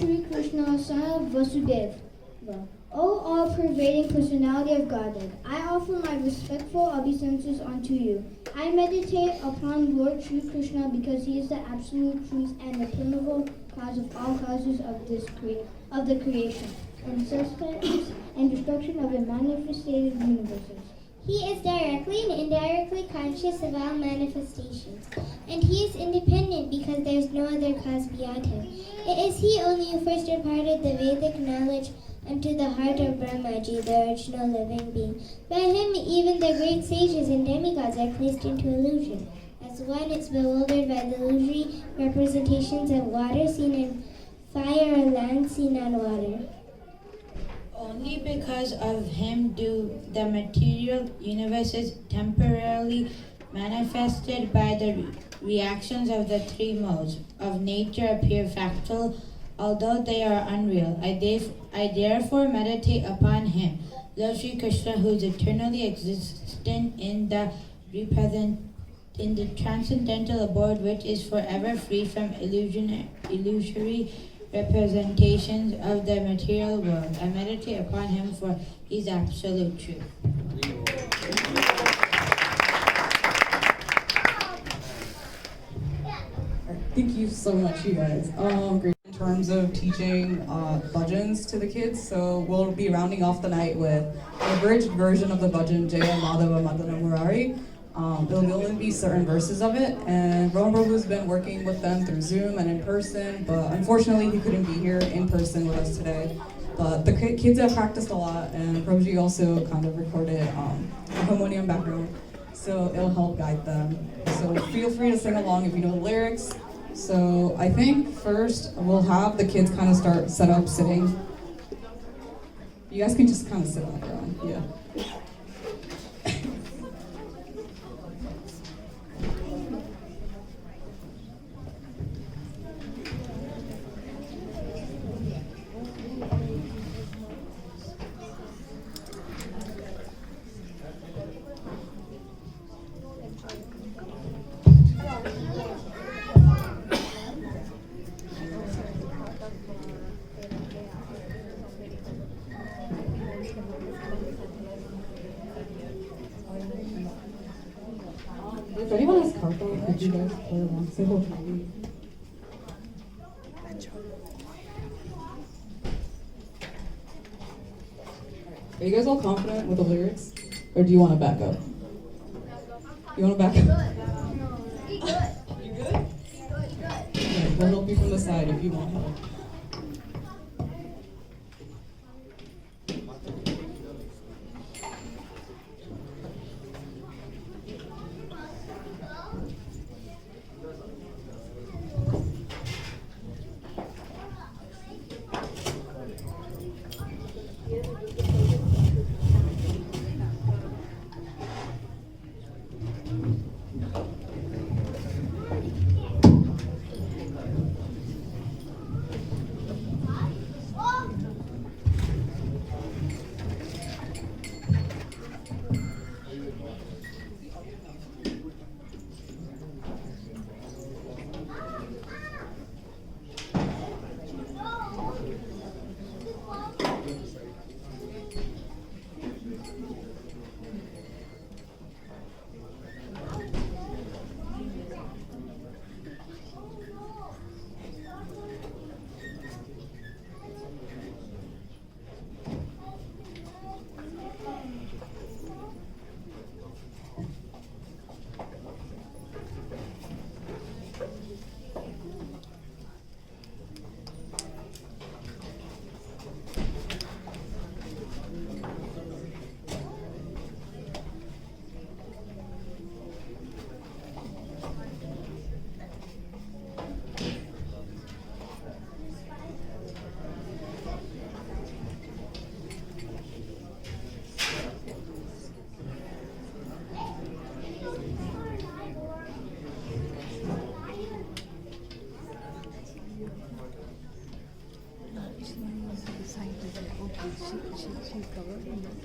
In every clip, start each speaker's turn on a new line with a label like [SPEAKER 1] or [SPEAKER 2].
[SPEAKER 1] Shri Krishna, son of Vasudeva. O all-pervading personality of Godhead, I offer my respectful obeisances unto you. I meditate upon Lord Shri Krishna because he is the absolute truth and the primeval cause of all causes of the creation, and sustenance and destruction of the manifested universes.
[SPEAKER 2] He is directly and indirectly conscious of all manifestations, and he is independent because there is no other cause beyond him. It is he only who first imparted the Vedic knowledge unto the heart of Brahmaji, the original living being. By him even the great sages and demigods are placed into illusion. As one is bewildered by the illusory representations of water seen in fire or land seen on water.
[SPEAKER 3] Only because of him do the material universes temporarily manifested by the reactions of the three modes of nature appear factual, although they are unreal. I therefore meditate upon him, Lord Sri Krishna, who is eternally existent in the transcendental abode, which is forever free from illusory representations of the material world. I meditate upon him, for he is absolute truth.
[SPEAKER 4] Thank you so much, you guys. Great in terms of teaching bhajans to the kids. So we'll be rounding off the night with an abridged version of the bhajan Jaya Madhava Madana Murari. There'll only be certain verses of it, and Rohan Prabhu's been working with them through Zoom and in person, but unfortunately he couldn't be here in person with us today. But the kids have practiced a lot, and Prabhuji also kind of recorded a harmonium background, so it'll help guide them. So feel free to sing along if you know the lyrics. So I think first we'll have the kids kind of start set up sitting. You guys can just kind of sit on the ground, yeah. If anyone has karpa, could you guys play along? Say hello to me. Are you guys all confident with the lyrics? Or do you want to back up? You want to back up? You good? Okay, we'll help you from the side if you want help.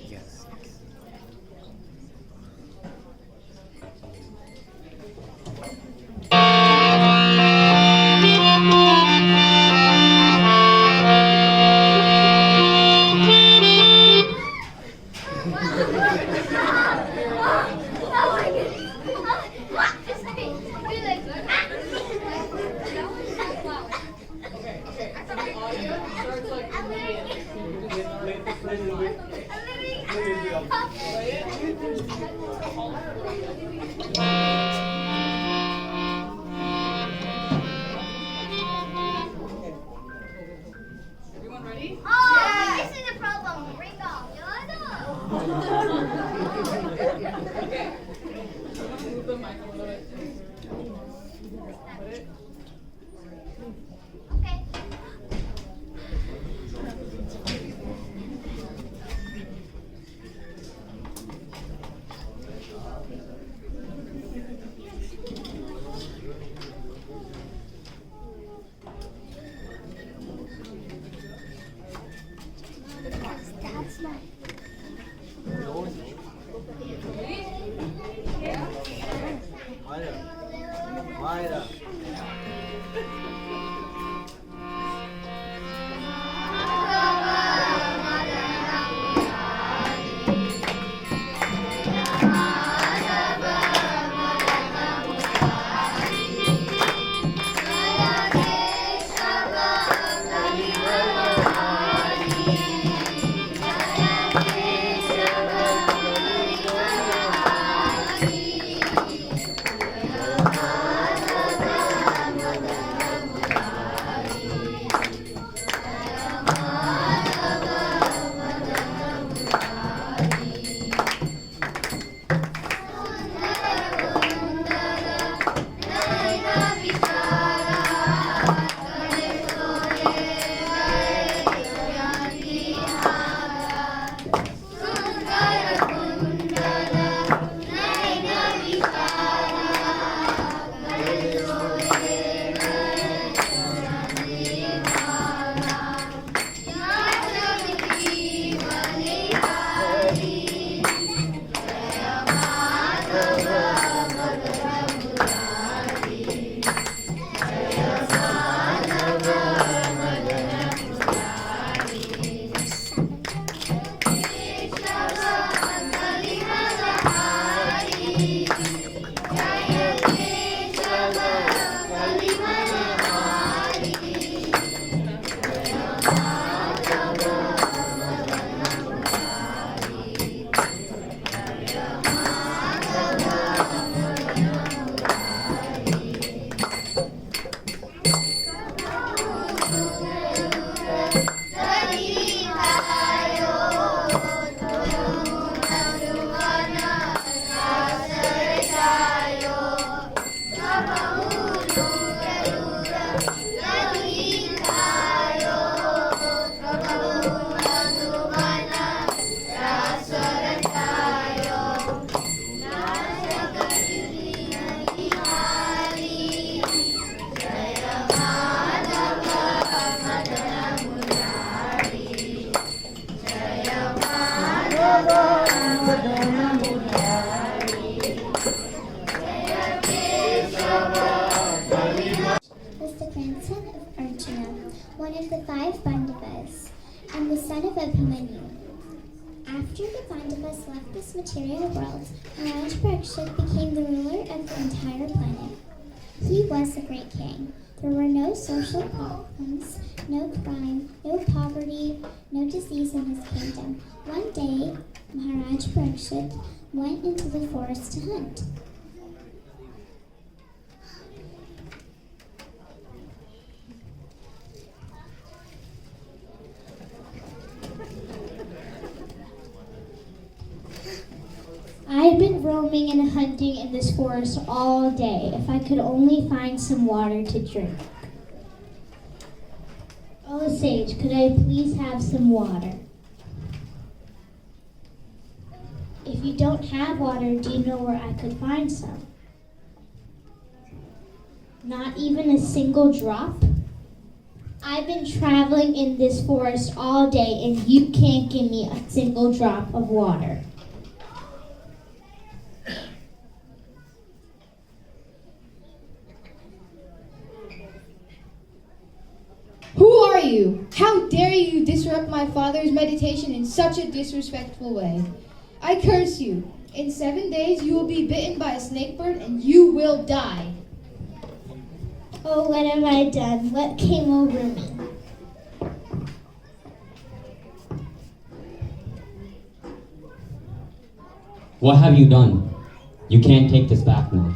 [SPEAKER 5] Yes.
[SPEAKER 2] grandson of Arjuna, one of the 5 Pandavas, and the son of Abhimanyu. After the Pandavas left this material world, Maharaj Parikshit became the ruler of the entire planet. He was a great king. There were no social problems, no crime, no poverty, no disease in his kingdom. One day, Maharaj Parikshit went into the forest to hunt.
[SPEAKER 5] I've been roaming and hunting in this forest all day. If I could only find some water to drink. Oh, sage, could I please have some water? If you don't have water, do you know where I could find some? Not even a single drop? I've been traveling in this forest all day and you can't give me a single drop of water.
[SPEAKER 6] Who are you? How dare you disrupt my father's meditation in such a disrespectful way? I curse you. In 7 days you will be bitten by a snake bird and you will die.
[SPEAKER 5] Oh, what have I done? What came over me?
[SPEAKER 7] What have you done? You can't take this back now.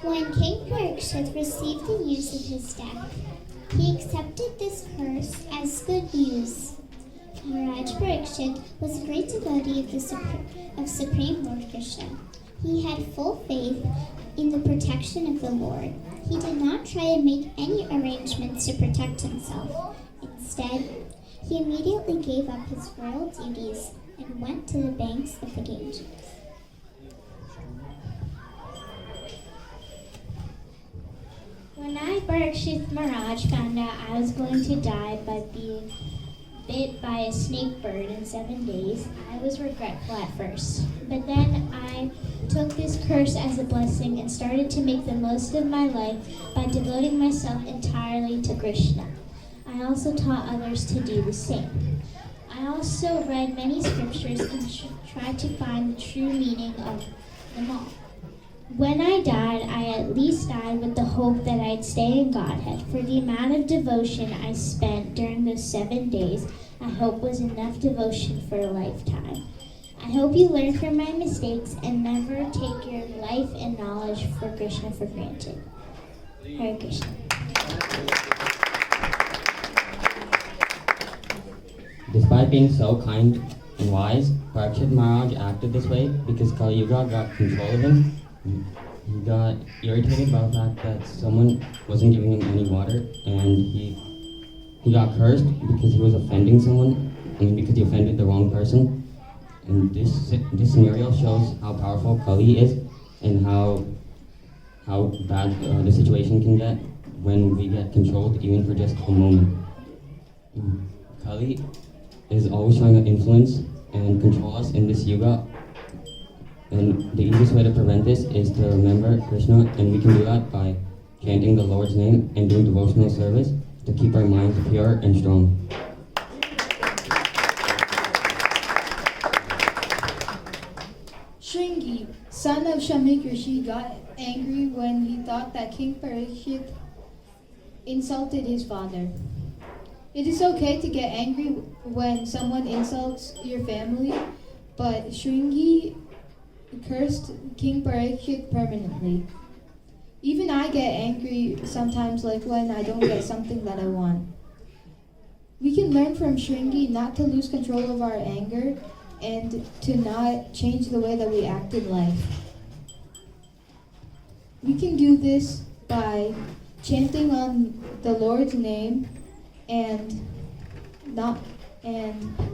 [SPEAKER 2] When King Parikshit received the news of his death, he accepted this curse as good news. Maharaj Parikshit was a great devotee of Supreme Lord Krishna. He had full faith in the protection of the Lord. He did not try to make any arrangements to protect himself. Instead, he immediately gave up his royal duties and went to the banks of the Ganges.
[SPEAKER 5] When I, Parikshit Maharaj, found out I was going to die by being bit by a snake bird in 7 days, I was regretful at first. But then I took this curse as a blessing and started to make the most of my life by devoting myself entirely to Krishna. I also taught others to do the same. I also read many scriptures and tried to find the true meaning of them all. When I died, I at least died with the hope that I'd stay in Godhead. For the amount of devotion I spent during those 7 days, I hope was enough devotion for a lifetime. I hope you learn from my mistakes and never take your life and knowledge for Krishna for granted. Hare Krishna.
[SPEAKER 7] Despite being so kind and wise, Parikshit Maharaj acted this way because Kali Yuga got control of him. He got irritated by the fact that someone wasn't giving him any water, and he got cursed because he was offending someone, because he offended the wrong person. And this scenario shows how powerful Kali is and how bad the situation can get when we get controlled even for just a moment. Kali is always trying to influence and control us in this yuga. And the easiest way to prevent this is to remember Krishna, and we can do that by chanting the Lord's name and doing devotional service to keep our minds pure and strong.
[SPEAKER 6] Shringi, son of Shamik Rishi, got angry when he thought that King Parikshit insulted his father. It is okay to get angry when someone insults your family, but Shringi cursed King Parikshit permanently. Even I get angry sometimes, like when I don't get something that I want. We can learn from Shringi not to lose control of our anger and to not change the way that we act in life. We can do this by chanting on the Lord's name and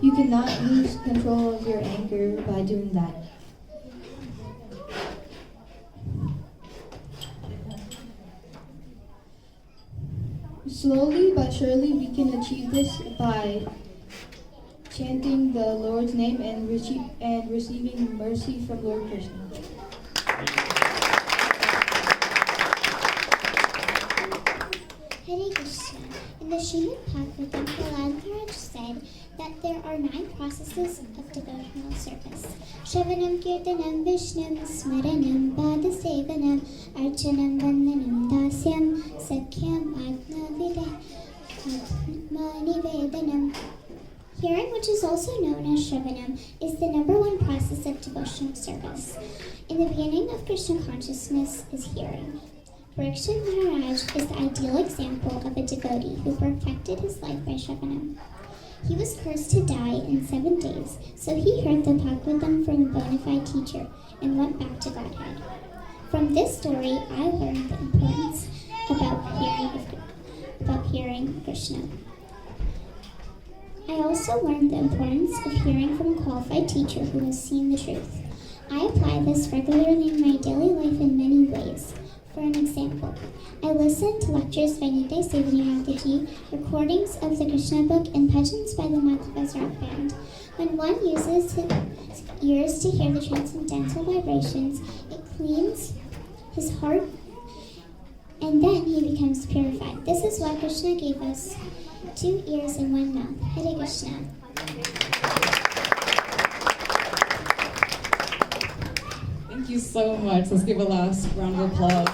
[SPEAKER 6] you cannot lose control of your anger by doing that. Slowly but surely we can achieve this by chanting the Lord's name and receiving mercy from Lord Krishna.
[SPEAKER 2] Hare Krishna. In the Srimad Bhagavatam, Prahlad Maharaj said that there are 9 processes of devotional service. Shravanam, Kirtanam, Vishnam, Smaranam, Padasevanam, Archanam, Vandanam, Dasyam, Sakhyam, Atmanivedanam. Hearing, which is also known as Shravanam, is the number 1 process of devotional service. In the beginning of Krishna consciousness is hearing. Bergen Maharaj is the ideal example of a devotee who perfected his life by Shravanam. He was cursed to die in 7 days, so he heard the Bhagavatam from a bona fide teacher and went back to Godhead. From this story, I learned the importance about hearing Krishna. I also learned the importance of hearing from a qualified teacher who has seen the truth. I apply this regularly in my daily life in many ways. For an example, I listen to lectures by Nitya Sevanyarataji, recordings of the Krishna book, and bhajans by the Madhavas Rock Band. When one uses his ears to hear the transcendental vibrations, it cleans his heart, and then he becomes purified. This is why Krishna gave us 2 ears and 1 mouth. Hare Krishna.
[SPEAKER 4] Thank you so much. Let's give a last round of applause.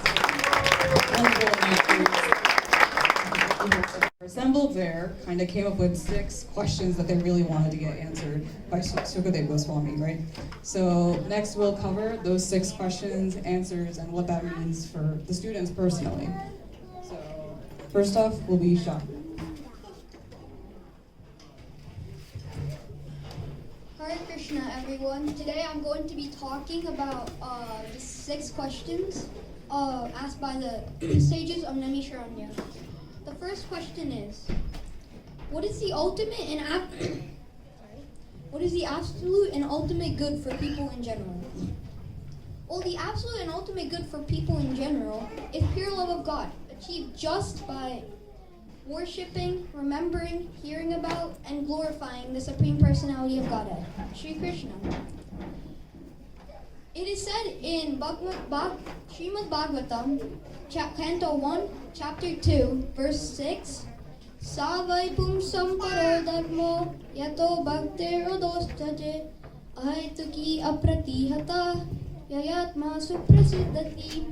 [SPEAKER 4] Assembled there kind of came up with 6 questions that they really wanted to get answered by Sukadev Goswami, right? So next we'll cover those 6 questions, answers, and what that means for the students personally. So first off will be Shah.
[SPEAKER 1] Hare Krishna, everyone. Today I'm going to be talking about the 6 questions asked by the sages of Naimisharanya. The first question is, what is the absolute and ultimate good for people in general? Well, the absolute and ultimate good for people in general is pure love of God, achieved just by worshipping, remembering, hearing about, and glorifying the Supreme Personality of Godhead, Sri Krishna. It is said in Srimad Bhagavatam, Canto 1, Chapter 2, Verse 6, Savai pumsam paro dharmo yato bhaktir odostate ahaituki apratihata yayatma suprasiddhati.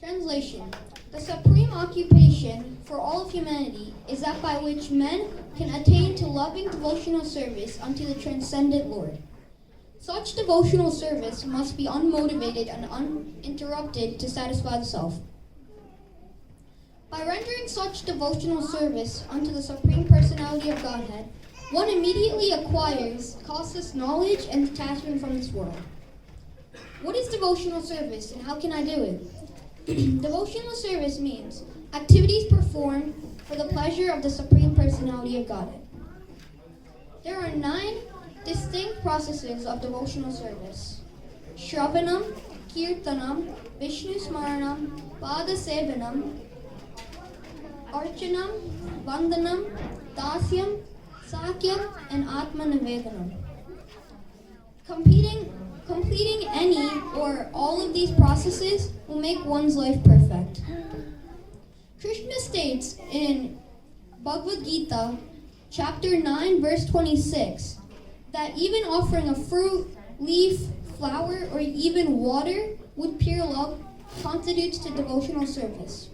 [SPEAKER 1] Translation. The supreme occupation for all of humanity is that by which men can attain to loving devotional service unto the transcendent Lord. Such devotional service must be unmotivated and uninterrupted to satisfy the self. By rendering such devotional service unto the Supreme Personality of Godhead, one immediately acquires causeless knowledge and detachment from this world. What is devotional service and how can I do it? Devotional service means activities performed for the pleasure of the Supreme Personality of Godhead. There are 9 distinct processes of devotional service: Shravanam, Kirtanam, Vishnu Smaranam, Padasevanam, Archanam, Vandanam, Dasyam, Sakyam, and Atmanivedanam. Completing any or all of these processes will make one's life perfect. Krishna states in Bhagavad Gita, chapter 9, verse 26, that even offering a fruit, leaf, flower, or even water with pure love constitutes to devotional service.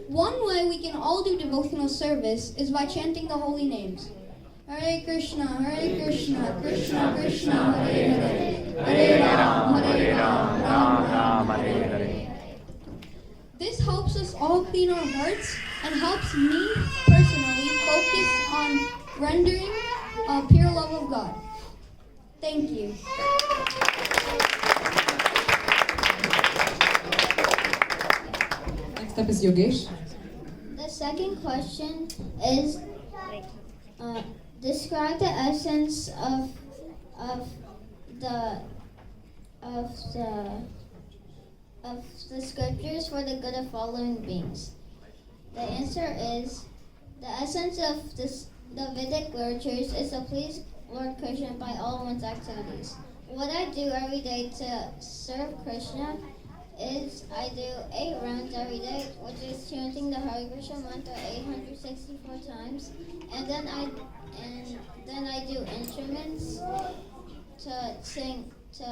[SPEAKER 1] One way we can all do devotional service is by chanting the holy names. Hare Krishna, Krishna Krishna, Hare Hare, Hare Ram, Ram Ram, Hare Hare. This helps us all clean our hearts and helps me personally focus on rendering pure love of God. Thank you.
[SPEAKER 4] Next up is Yogesh.
[SPEAKER 1] The second question is, describe the essence of the scriptures for the good of all living beings.
[SPEAKER 2] The answer is the essence of the Vedic literatures is to please Lord Krishna by all one's activities. What I do every day to serve Krishna is I do 8 rounds every day, which is chanting the Hare Krishna mantra 864 times, and then I do instruments to sing to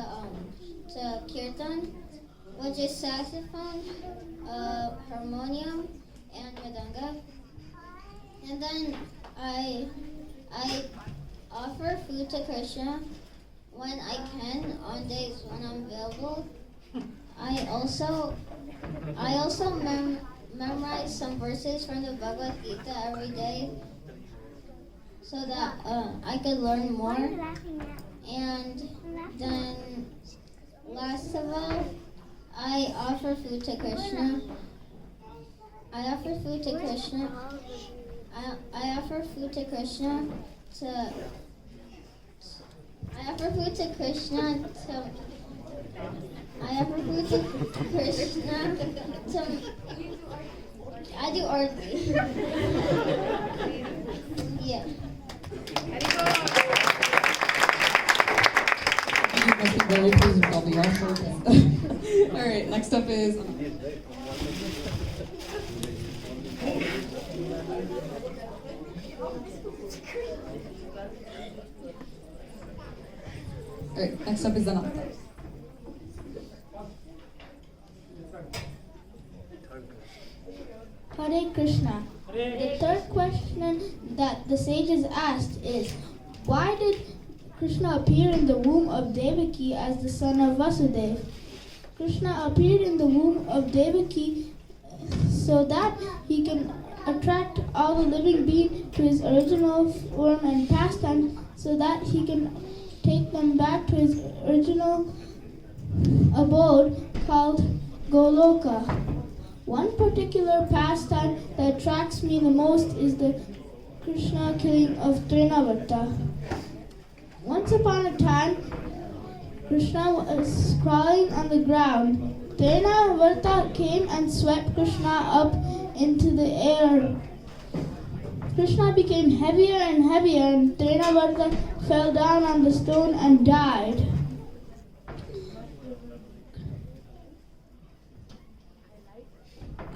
[SPEAKER 2] kirtan, which is saxophone, harmonium, and mridanga. And then I offer food to Krishna when I can on days when I'm available. I also memorize some verses from the Bhagavad Gita every day so that I could learn more. And then last of all, I offer food to Krishna. I offer food to Krishna. I offer food to Krishna to. I offer food to Krishna to. I offer food to Krishna to. I do arti. Yeah.
[SPEAKER 4] You must be very pleased with all the answers. All right, next up is. All right, next up is Ananta.
[SPEAKER 1] Hare Krishna. The third question that the sages asked is, why did Krishna appear in the womb of Devaki as the son of Vasudeva? Krishna appeared in the womb of Devaki so that he can attract all the living beings to his original form and pastime, so that he can take them back to his original abode called Goloka. One particular pastime that attracts me the most is the Krishna killing of Trinavarta. Once upon a time, Krishna was crawling on the ground. Trinavarta came and swept Krishna up into the air. Krishna became heavier and heavier, and Trinavarta fell down on the stone and died.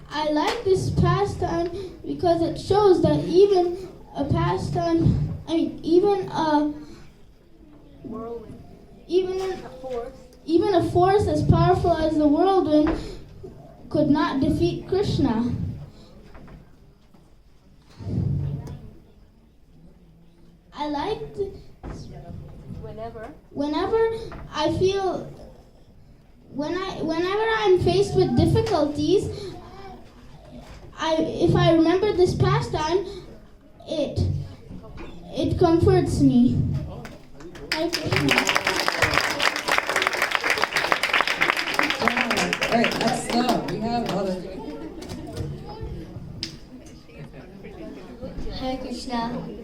[SPEAKER 1] I like this pastime because it shows that even a force as powerful as the whirlwind could not defeat Krishna. I like whenever I'm faced with difficulties, if I remember this pastime, it comforts me. Hare Krishna.
[SPEAKER 4] All right, next up we have Mother.
[SPEAKER 2] Hare Krishna.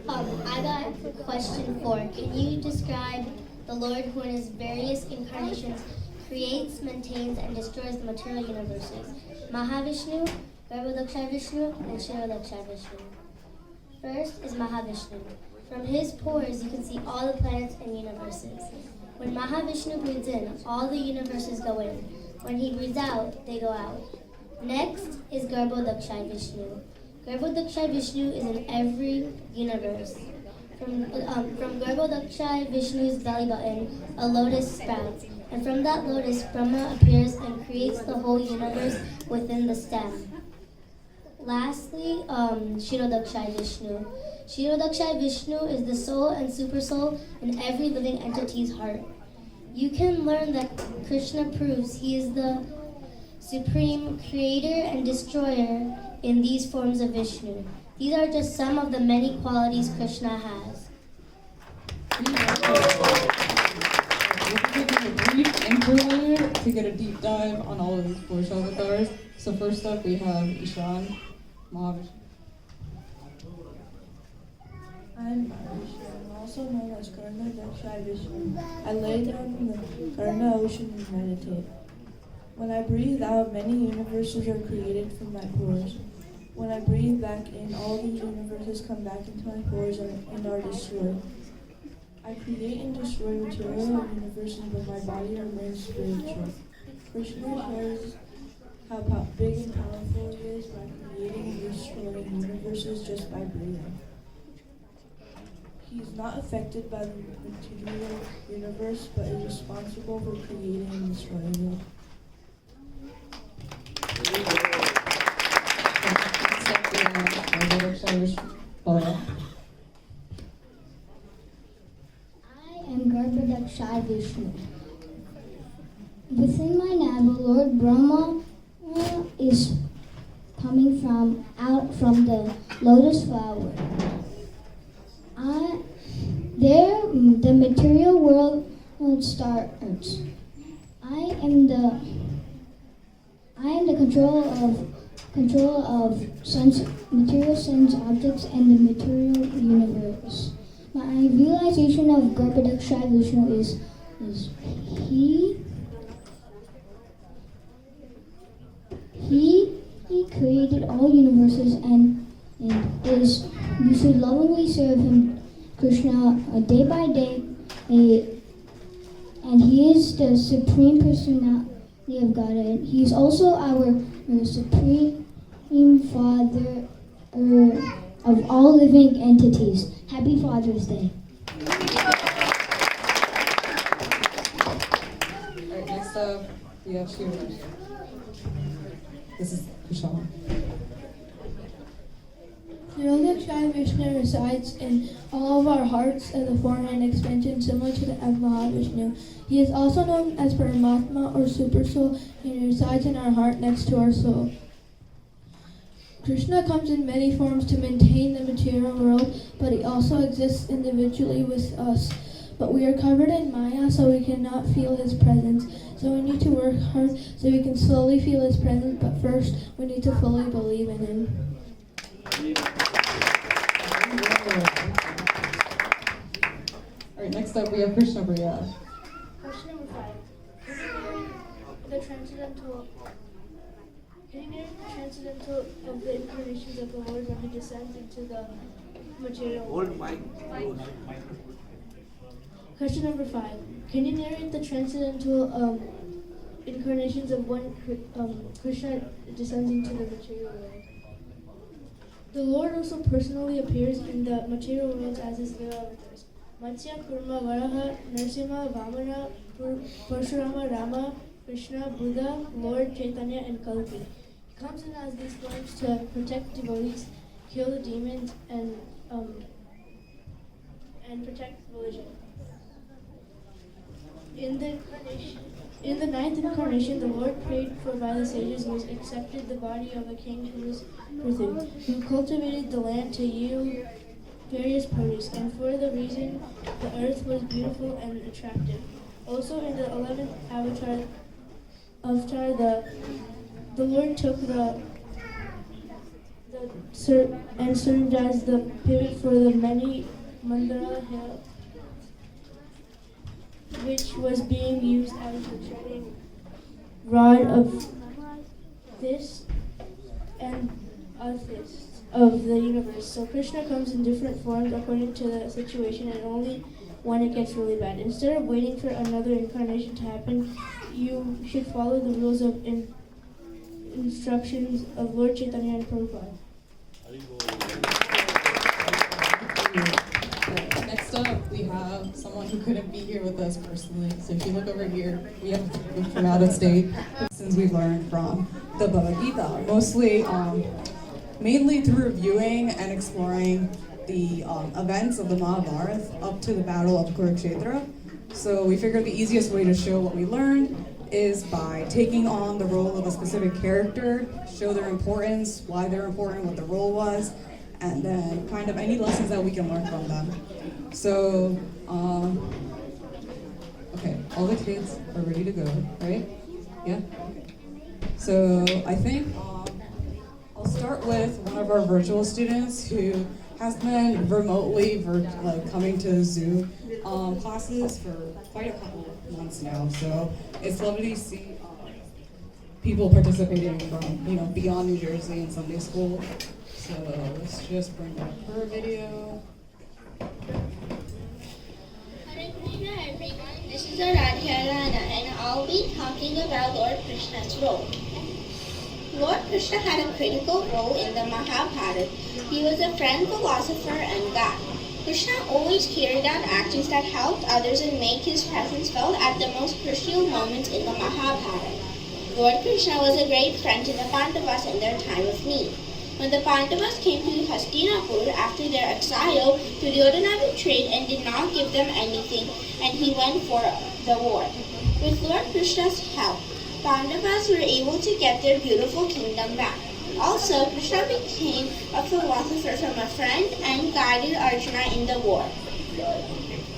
[SPEAKER 2] I got question 4. Can you describe the Lord who in his various incarnations creates, maintains, and destroys the material universes? Mahavishnu, Garbhodaksha Vishnu, and Kshirodaksha Vishnu. First is Mahavishnu. From his pores you can see all the planets and universes. When Mahavishnu breathes in, all the universes go in. When he breathes out, they go out. Next is Garbhodaksha Vishnu. Garbhodaksha Vishnu is in every universe. From Garbhodaksha Vishnu's belly button, a lotus sprouts. And from that lotus, Brahma appears and creates the whole universe within the stem. Lastly, Kshirodaksha Vishnu. Kshirodaksha Vishnu is the soul and supersoul in every living entity's heart. You can learn that Krishna proves he is the supreme creator and destroyer in these forms of Vishnu. These are just some of the many qualities Krishna has.
[SPEAKER 4] We're taking a brief interlude to get a deep dive on all of these four avatars. So first up we have Ishan Mahavishnu.
[SPEAKER 8] I'm Vishnu, also known as Karna Daksha Vishnu. I lay down in the Karna ocean and meditate. When I breathe out, many universes are created from my pores. When I breathe back in, all these universes come back into my pores and are destroyed. I create and destroy material universes, but my body remains spiritual. Krishna shows how big and powerful he is by creating and destroying universes just by breathing. He is not affected by the material universe, but is responsible for creating and destroying it.
[SPEAKER 1] I am Garbhodakshai Vishnu. Within my navel, Lord Brahma is coming out from the lotus flower. The material world starts. I am the control of material sense objects and the material universe. My realization of Garbhodakshai Vishnu is he created all universes and we should lovingly serve him, Krishna, day by day, and he is the supreme personality of Godhead. He is also our supreme Father of all living entities. Happy Father's Day.
[SPEAKER 4] Alright, next up, we have Shiva. This is Kushama.
[SPEAKER 9] Garbhodakshai Vishnu resides in all of our hearts as a form and expansion similar to the of Mahavishnu. He is also known as Paramatma or Super Soul, and he resides in our heart next to our soul. Krishna comes in many forms to maintain the material world, but he also exists individually with us. But we are covered in Maya, so we cannot feel his presence. So we need to work hard so we can slowly feel his presence, but first we need to fully believe in him.
[SPEAKER 4] Alright, next up we have Krishna Priya.
[SPEAKER 10] Question number 5. The transcendental. Can you name the transcendental of the incarnations of the Lord when he descends into the material world? Question number 5. Can you narrate the transcendental incarnations of when Krishna descends into the material world? The Lord also personally appears in the material worlds as his Lila avatars. Matsya, Kurma, Varaha, Narasimha, Vamana, Parshurama, Rama, Krishna, Buddha, Lord Chaitanya, and Kalki. He comes in as these forms to protect devotees, kill the demons, and protect religion. In the ninth incarnation, the Lord prayed for by the sages was accepted the body of a king who was Prithu, who cultivated the land to yield various produce, and for the reason the earth was beautiful and attractive. Also in the 11th avatar, the Lord took and served as the pivot for the many mandala hill, which was being used as the treading rod of this and of this of the universe. So Krishna comes in different forms according to the situation and only when it gets really bad. Instead of waiting for another incarnation to happen, you should follow the rules of instructions of Lord Chaitanya and Prabhupada.
[SPEAKER 4] Next up, we have someone who couldn't be here with us personally. So if you look over here, we have a group from out of state. Since we've learned from the Bhagavad Gita, mainly through reviewing and exploring the events of the Mahabharata up to the Battle of Kurukshetra. So we figured the easiest way to show what we learned is by taking on the role of a specific character, show their importance, why they're important, what the role was, and then kind of any lessons that we can learn from them. So, okay, all the kids are ready to go, right? Yeah? So I think I'll start with one of our virtual students who has been remotely coming to Zoom classes for quite a couple of months now. So it's lovely to see people participating from, beyond New Jersey and Sunday school. So let's just bring up her video.
[SPEAKER 11] Hare Krishna everyone, this is Aradhyarana and I'll be talking about Lord Krishna's role. Lord Krishna had a critical role in the Mahabharata. He was a friend, philosopher, and God. Krishna always carried out actions that helped others and made his presence felt at the most crucial moments in the Mahabharata. Lord Krishna was a great friend to the Pandavas in their time of need. When the Pandavas came to Hastinapur after their exile, Duryodhana betrayed and did not give them anything, and he went for the war. With Lord Krishna's help, Pandavas were able to get their beautiful kingdom back. Also, Krishna became a philosopher from a friend and guided Arjuna in the war.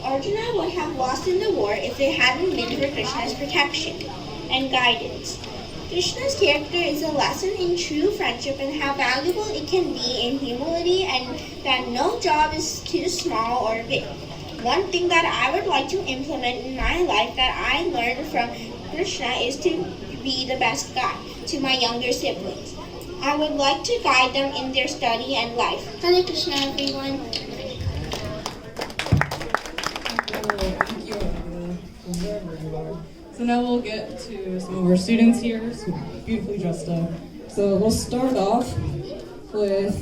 [SPEAKER 11] Arjuna would have lost in the war if it hadn't been for Krishna's protection and guidance. Krishna's character is a lesson in true friendship and how valuable it can be in humility and that no job is too small or big. One thing that I would like to implement in my life that I learned from Krishna is to be the best guide to my younger siblings. I would like to guide them in their study and life. Hare Krishna everyone.
[SPEAKER 4] Thank you. So now we'll get to some of our students here, so beautifully dressed up. So we'll start off with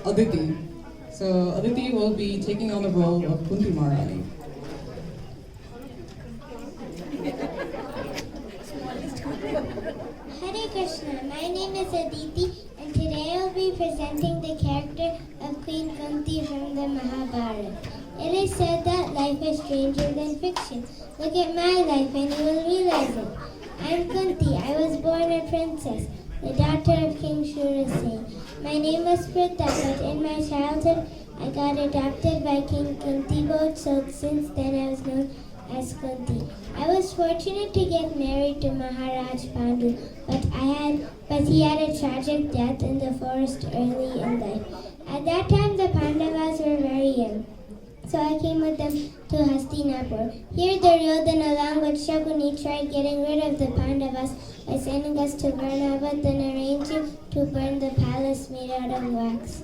[SPEAKER 4] Aditi. So Aditi will be taking on the role of Kunti Maharani.
[SPEAKER 2] Hare Krishna, my name is Aditi and today I'll be presenting the character of Queen Kunti from the Mahabharata. It is said that life is stranger than fiction. Look at my life and you will realize it. I'm Kunti. I was born a princess, the daughter of King Shurasen. My name was Pritha, but in my childhood I got adopted by King Kuntibod, so since then I was known as Kunti. I was fortunate to get married to Maharaj Pandu, but he had a tragic death in the forest early in life. At that time the Pandavas were very young, so I came with them to Hastinapur. Here Duryodhana along with Shakuni tried getting rid of the Pandavas by sending us to Varnava, then arranging to burn the palace made out of wax.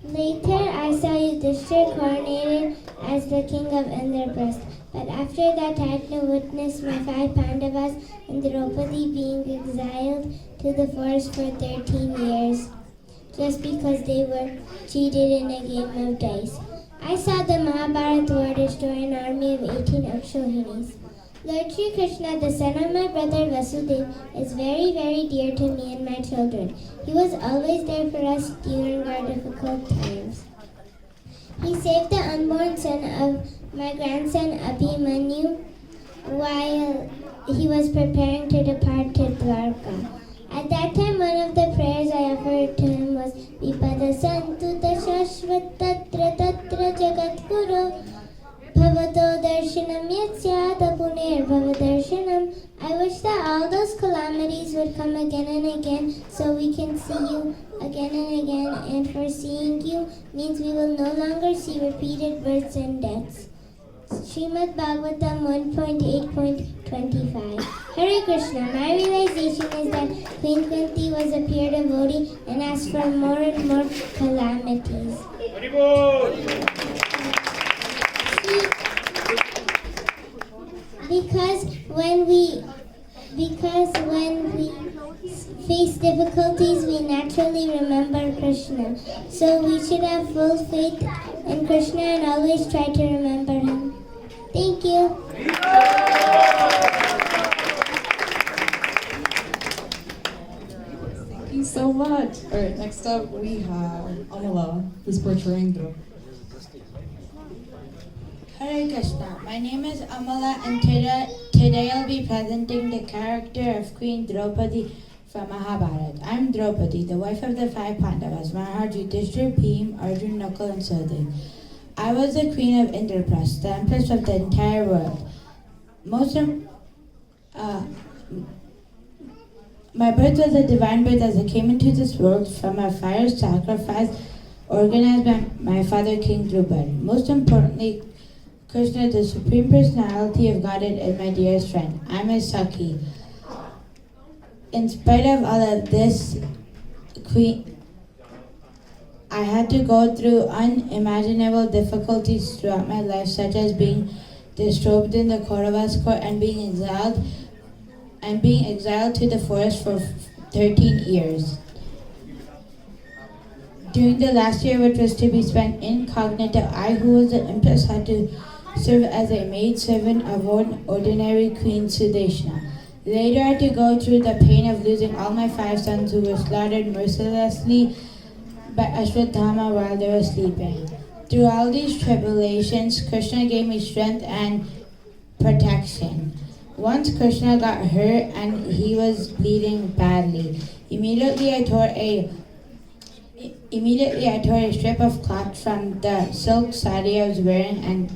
[SPEAKER 2] Later, I saw Yudhishthir coronated as the king of Indraprastha. But after that, I had to witness my 5 Pandavas and Draupadi being exiled to the forest for 13 years, just because they were cheated in a game of dice. I saw the Mahabharata war destroy an army of 18 Akshohinis. Lord Shri Krishna, the son of my brother Vasudeva, is very, very dear to me and my children. He was always there for us during our difficult times. He saved the unborn son of my grandson Abhimanyu while he was preparing to depart to Dwarka. At that time, one of the prayers I offered to him was Vipada Santu Dashashvat Tatra Tatra Jagat Guru Bhavato Darshanam Yasyada Puner Bhavadarshanam. I wish that all those calamities would come again and again so we can see you again and again, and for seeing you means we will no longer see repeated births and deaths. Srimad Bhagavatam 1.8.25. Hare Krishna, my realization is that Queen Kunti was a pure devotee and asked for more and more calamities. Because when we face difficulties, we naturally remember Krishna. So we should have full faith in Krishna and always try to remember him. Thank you.
[SPEAKER 4] Thank you so much. All right, next up we have Amala, who's portraying Draupadi.
[SPEAKER 3] Hare Krishna, my name is Amala and today I'll be presenting the character of Queen Draupadi from Mahabharata. I'm Draupadi, the wife of the 5 Pandavas, Maharaj Yudhishthir, Bhim, Arjun, Nakul and Sahadev. I was the queen of Indraprastha, the empress of the entire world. My birth was a divine birth as I came into this world from a fire sacrifice organized by my father King Drupad. Most importantly, Krishna, the Supreme Personality of Godhead, is my dearest friend. I'm his Saki. In spite of all of this, I had to go through unimaginable difficulties throughout my life, such as being disrobed in the Kauravas court and being exiled to the forest for 13 years. During the last year, which was to be spent incognito, I, who was the empress, had to serve as a maidservant of one ordinary Queen Sudeshna. Later, I had to go through the pain of losing all my 5 sons who were slaughtered mercilessly by Ashwatthama while they were sleeping. Through all these tribulations, Krishna gave me strength and protection. Once Krishna got hurt and he was bleeding badly. Immediately I tore a strip of cloth from the silk sari I was wearing and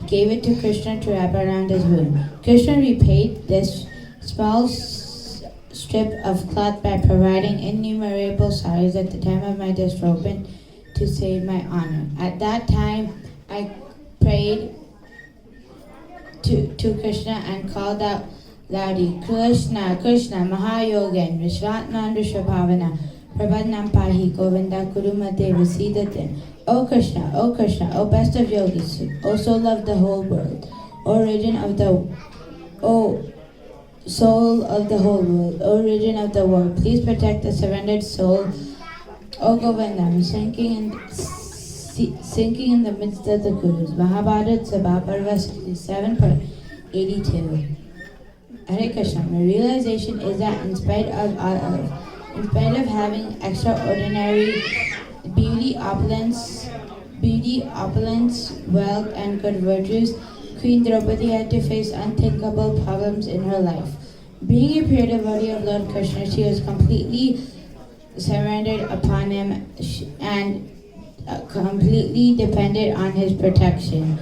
[SPEAKER 3] gave it to Krishna to wrap around his wound. Krishna repaid this small strip of cloth by providing innumerable saris at the time of my disrobement to save my honor. At that time, I prayed to Krishna and called out loudly, Krishna, Krishna, Mahayogan, Vishvatnanda Shabhavana, Prabhadnam Pahi, Govinda Kurumate Vasidate. O Krishna, O best of yogis, O soul of the whole world, O soul of the whole world, O origin of the world, please protect the surrendered soul. O Govinda, I'm sinking in the midst of the Kurus. Mahabharata Sabhaparva 67.82. Hare Krishna. My realization is that in spite of having extraordinary beauty, opulence, wealth, and good virtues, Queen Draupadi had to face unthinkable problems in her life. Being a pure devotee of Lord Krishna, she was completely surrendered upon him and completely dependent on his protection.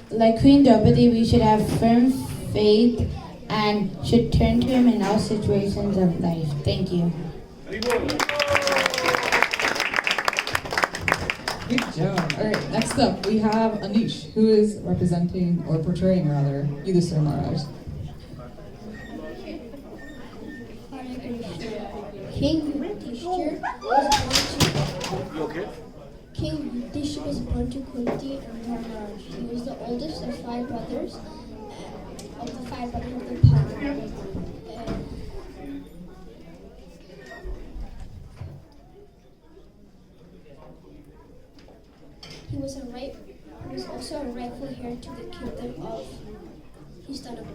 [SPEAKER 3] Like Queen Draupadi, we should have firm faith and should turn to him in all situations of life. Thank you.
[SPEAKER 4] Good job. All right, next up we have Anish, who is representing, or portraying rather, Yudhishthira Maharaj.
[SPEAKER 12] King Yudhishthira was born to Kunti and Dharmaraj. He was the oldest of 5 brothers, of the 5 brothers of the Pandavas. He was also a rightful heir to the kingdom of Istanbul.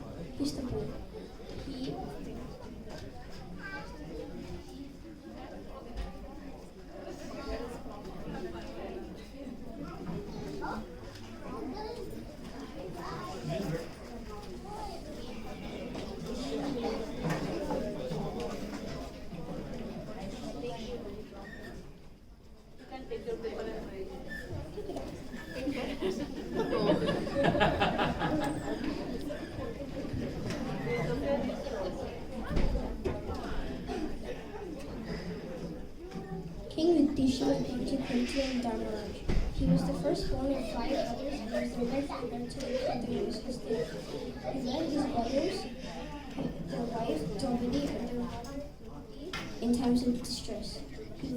[SPEAKER 12] King Yudhishthira was born to Kunti and Dharmaraj. He was the firstborn of 5 brothers and was the rightful heir to the kingdom of his estate. He led his brothers, their wife, Draupadi, and their mother in times of distress. He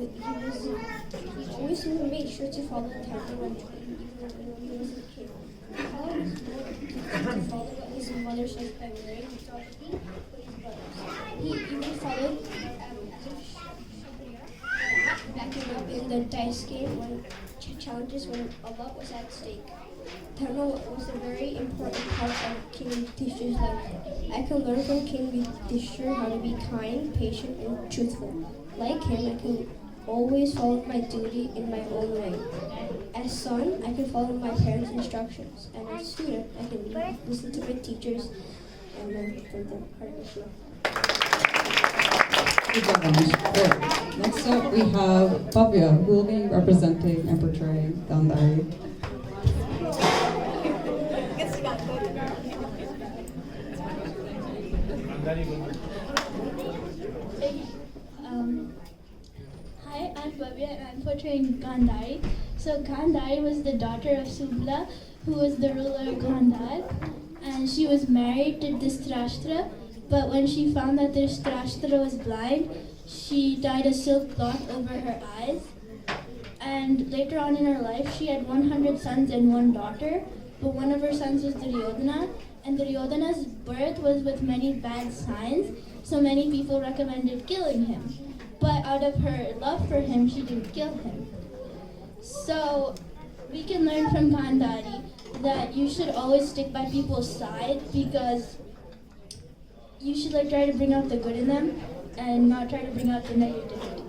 [SPEAKER 12] always made sure to follow the title and even when he was a kid. He followed his mother to follow what his mother said by marrying Draupadi with his brothers. He even followed backing up in the dice game when challenges when a lot was at stake. Dharma was a very important part of King Yudhishthira's life. I can learn from King Yudhishthira how to be kind, patient, and truthful. Like him, I can always follow my duty in my own way. As son, I can follow my parents' instructions, and as student, I can listen to my teachers and learn from them. Hare Krishna.
[SPEAKER 4] Good job, Anish. Right. Next up we have Bhavya, who will be representing and portraying Gandhari.
[SPEAKER 13] Hi, I'm Bhavya and I'm portraying Gandhari.
[SPEAKER 5] So Gandhari was the daughter of Subla, who was the ruler of Gandhar, and she was married to Dhritarashtra. But when she found that Dhritarashtra was blind, she tied a silk cloth over her eyes. And later on in her life, she had 100 sons and one daughter. But one of her sons was Duryodhana, and Duryodhana's birth was with many bad signs, so many people recommended killing him. But out of her love for him, she didn't kill him. So we can learn from Gandhari that you should always stick by people's side, because you should try to bring out the good in them and not try to bring out the negativity.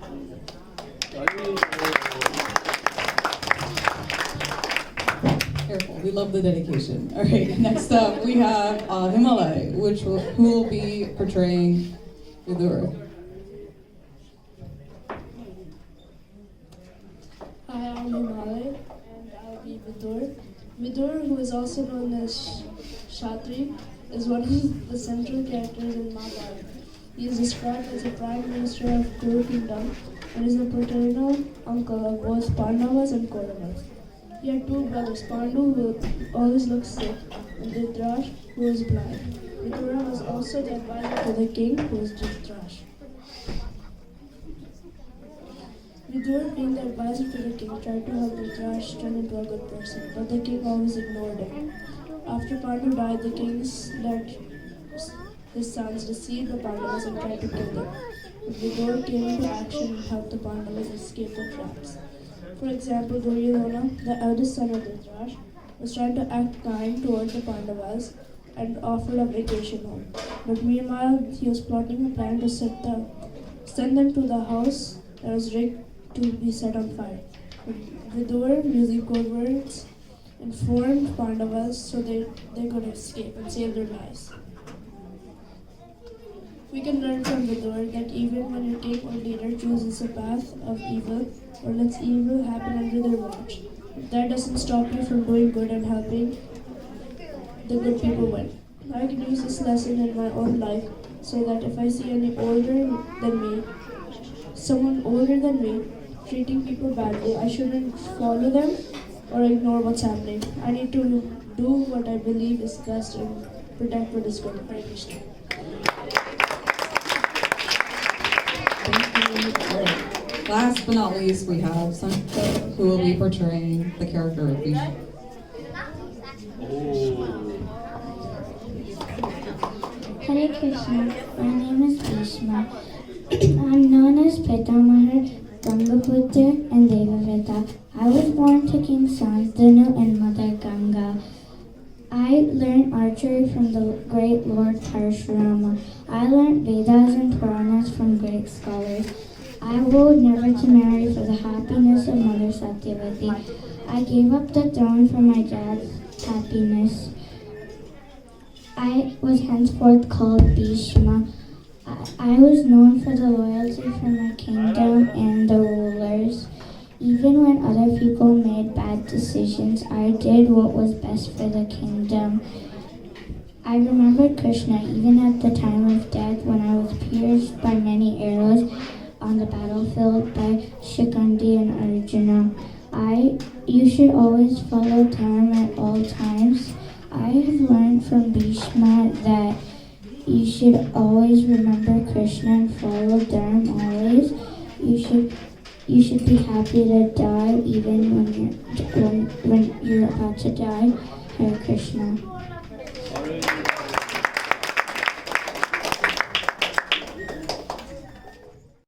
[SPEAKER 4] Careful, we love the dedication. All right, next up we have Himalay, who will be portraying Vidur.
[SPEAKER 10] Hi, I'm Himalay, and I'll be Vidur. Vidur, who is also known as Shatri, is one of the central characters in Mahabharata. He is described as the Prime Minister of Kuru Kingdom and is the paternal uncle of both Pandavas and Kauravas. He had two brothers, Pandu, who always looked sick, and Dhritarashtra, who was blind. Vidura was also the advisor to the king, who was Dhritarashtra. Vidur, being the advisor to the king, tried to help Dhritarashtra turn into a good person, but the king always ignored him. After Pandu died, the king let his sons deceive the Pandavas and tried to kill them. Vidur came into action and helped the Pandavas escape the traps. For example, Duryodhana, the eldest son of Dhritarashtra, was trying to act kind towards the Pandavas and offered a vacation home. But meanwhile, he was plotting a plan to send them to the house that was rigged to be set on fire. Vidur, using code words, informed Pandavas so they could escape and save their lives. We can learn from Vidur that even when your king or leader chooses a path of evil or lets evil happen under their watch, that doesn't stop you from doing good and helping the good people win. I can use this lesson in my own life so that if I see someone older than me, treating people badly, I shouldn't follow them or ignore what's happening. I need to do what I believe is best and protect what is good. Hare Krishna.
[SPEAKER 4] Last but not least, we have Sanjita, who will be portraying the character of Bhishma.
[SPEAKER 2] Hare Krishna, my name is Bhishma. I'm known as Pitamahar, Gangaputra, and Devavrata. I was born to King Santanu and Mother Ganga. I learned archery from the great Lord Parashurama. I learned Vedas and Puranas from great scholars. I vowed never to marry for the happiness of Mother Satyavati. I gave up the throne for my dad's happiness. I was henceforth called Bhishma. I was known for the loyalty for my kingdom and the rulers. Even when other people made bad decisions, I did what was best for the kingdom. I remembered Krishna even at the time of death when I was pierced by many arrows on the battlefield by Shikandi and Arjuna. You should always follow Dharma at all times. I have learned from Bhishma that you should always remember Krishna and follow Dharma always. You should be happy to die even when you're about to die. Hare Krishna.